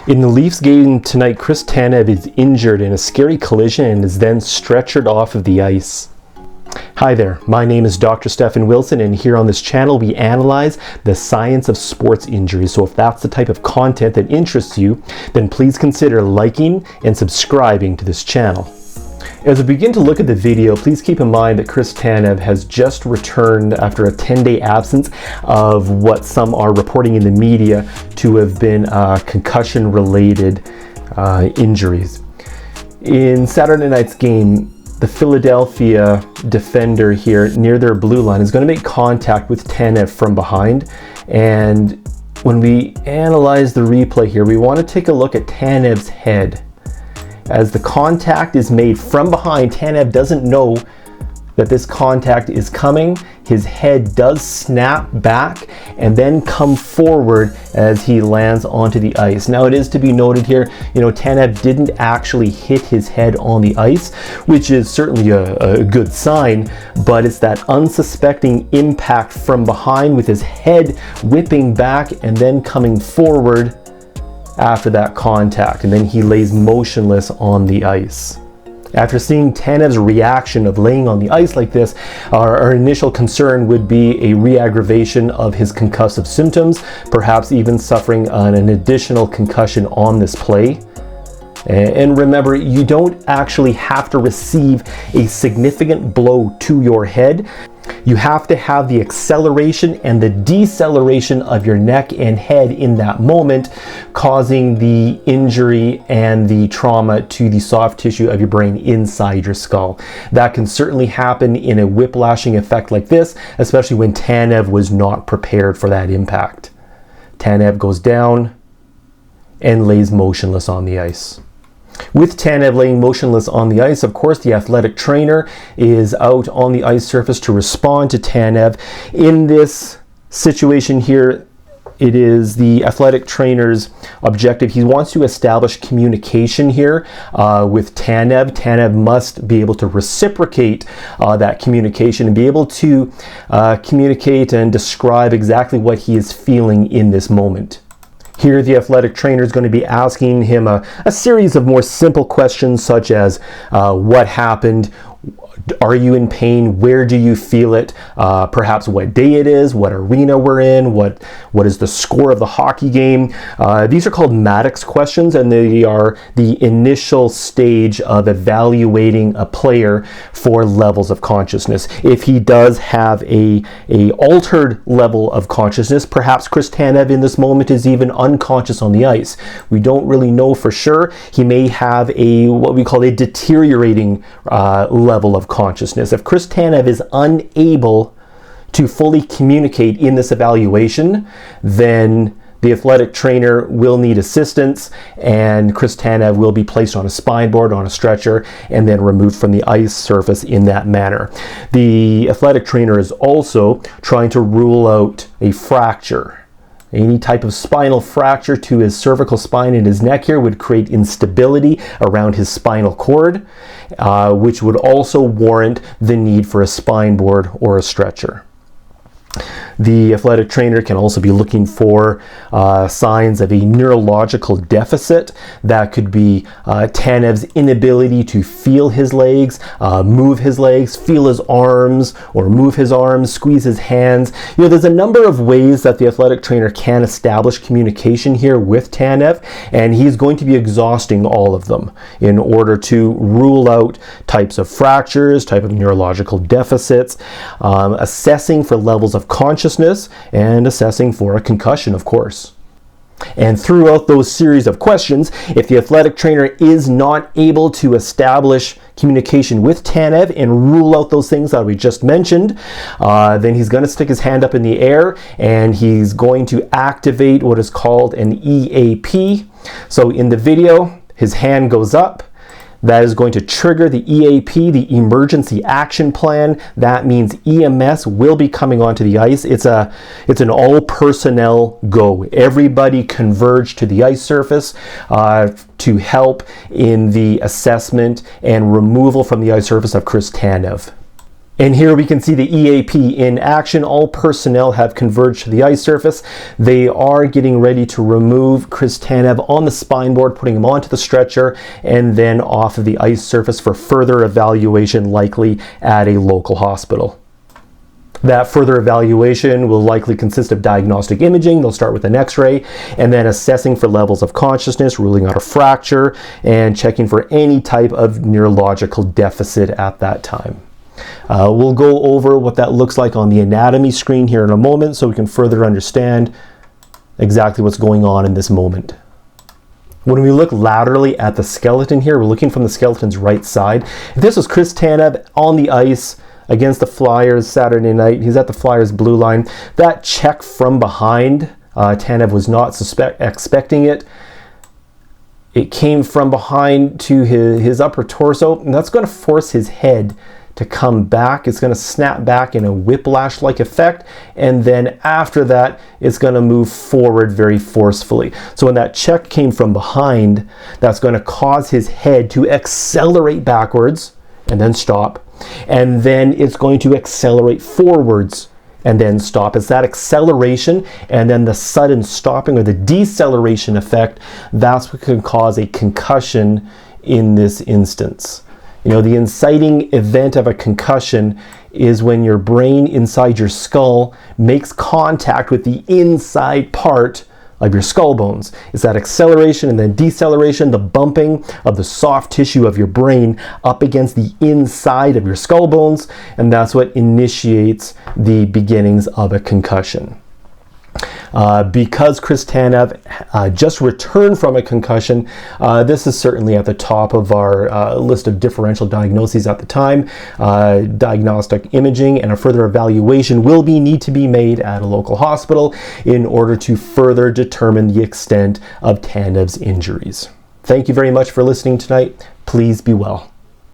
In the Leafs game tonight, Tanev is injured in a scary collision and is then stretchered off of the ice. Hi there, my name is Dr. Stephen Wilson, and here on this channel we analyze the science of sports injuries. So if that's the type of content that interests you, then please consider liking and subscribing to this channel. As we begin to look at the video, please keep in mind that Tanev has just returned after a 10-day absence of what some are reporting in the media to have been concussion-related injuries. In Saturday night's game, the Philadelphia defender here near their blue line is going to make contact with Tanev from behind. And when we analyze the replay here, we want to take a look at Tanev's head. As the contact is made from behind, Tanev doesn't know that this contact is coming. His head does snap back and then come forward as he lands onto the ice. Now it is to be noted here, Tanev didn't actually hit his head on the ice, which is certainly a good sign, but it's that unsuspecting impact from behind with his head whipping back and then coming forward after that contact, and then he lays motionless on the ice. After seeing Tanev's reaction of laying on the ice like this, our initial concern would be a re-aggravation of his concussive symptoms, perhaps even suffering an additional concussion on this play. And remember, you don't actually have to receive a significant blow to your head. You have to have the acceleration and the deceleration of your neck and head in that moment, causing the injury and the trauma to the soft tissue of your brain inside your skull. That can certainly happen in a whiplashing effect like this, especially when Tanev was not prepared for that impact. Tanev goes down and lays motionless on the ice. With Tanev laying motionless on the ice, of course, the athletic trainer is out on the ice surface to respond to Tanev. In this situation here, it is the athletic trainer's objective. He wants to establish communication here with Tanev. Tanev must be able to reciprocate that communication and be able to communicate and describe exactly what he is feeling in this moment. Here, the athletic trainer is going to be asking him a series of more simple questions, such as what happened, are you in pain, where do you feel it, perhaps what day it is, what arena we're in, what is the score of the hockey game. These are called Maddox questions, and they are the initial stage of evaluating a player for levels of consciousness. If he does have a altered level of consciousness, perhaps Tanev in this moment is even unconscious on the ice. We don't really know for sure. He may have what we call a deteriorating level of consciousness. If Tanev is unable to fully communicate in this evaluation, then the athletic trainer will need assistance, and Tanev will be placed on a spine board, on a stretcher, and then removed from the ice surface in that manner. The athletic trainer is also trying to rule out a fracture. Any type of spinal fracture to his cervical spine and his neck here would create instability around his spinal cord, which would also warrant the need for a spine board or a stretcher. The athletic trainer can also be looking for signs of a neurological deficit. That could be Tanev's inability to feel his legs, move his legs, feel his arms, or move his arms, squeeze his hands. There's a number of ways that the athletic trainer can establish communication here with Tanev, and he's going to be exhausting all of them in order to rule out types of fractures, type of neurological deficits, assessing for levels of consciousness, and assessing for a concussion, of course. And throughout those series of questions, if the athletic trainer is not able to establish communication with Tanev and rule out those things that we just mentioned, then he's going to stick his hand up in the air and he's going to activate what is called an EAP. So in the video, his hand goes up. That is going to trigger the EAP, the Emergency Action Plan. That means EMS will be coming onto the ice. It's an all personnel go. Everybody converge to the ice surface to help in the assessment and removal from the ice surface of Tanev. And here we can see the EAP in action. All personnel have converged to the ice surface. They are getting ready to remove Chris Tanev on the spine board, putting him onto the stretcher, and then off of the ice surface for further evaluation, likely at a local hospital. That further evaluation will likely consist of diagnostic imaging. They'll start with an x-ray and then assessing for levels of consciousness, ruling out a fracture, and checking for any type of neurological deficit at that time. We'll go over what that looks like on the anatomy screen here in a moment so we can further understand exactly what's going on in this moment. When we look laterally at the skeleton here, we're looking from the skeleton's right side. If this was Chris Tanev on the ice against the Flyers Saturday night, he's at the Flyers blue line. That check from behind, Tanev was not expecting it. It came from behind to his upper torso, and that's going to force his head to come back. It's going to snap back in a whiplash-like effect, and then after that, it's going to move forward very forcefully. So when that check came from behind, that's going to cause his head to accelerate backwards and then stop, and then it's going to accelerate forwards and then stop. It's that acceleration and then the sudden stopping or the deceleration effect that's what can cause a concussion in this instance. You know, the inciting event of a concussion is when your brain inside your skull makes contact with the inside part of your skull bones. It's that acceleration and then deceleration, the bumping of the soft tissue of your brain up against the inside of your skull bones, and that's what initiates the beginnings of a concussion. Because Chris Tanev just returned from a concussion, this is certainly at the top of our list of differential diagnoses at the time. Diagnostic imaging and a further evaluation will need to be made at a local hospital in order to further determine the extent of Tanev's injuries. Thank you very much for listening tonight. Please be well.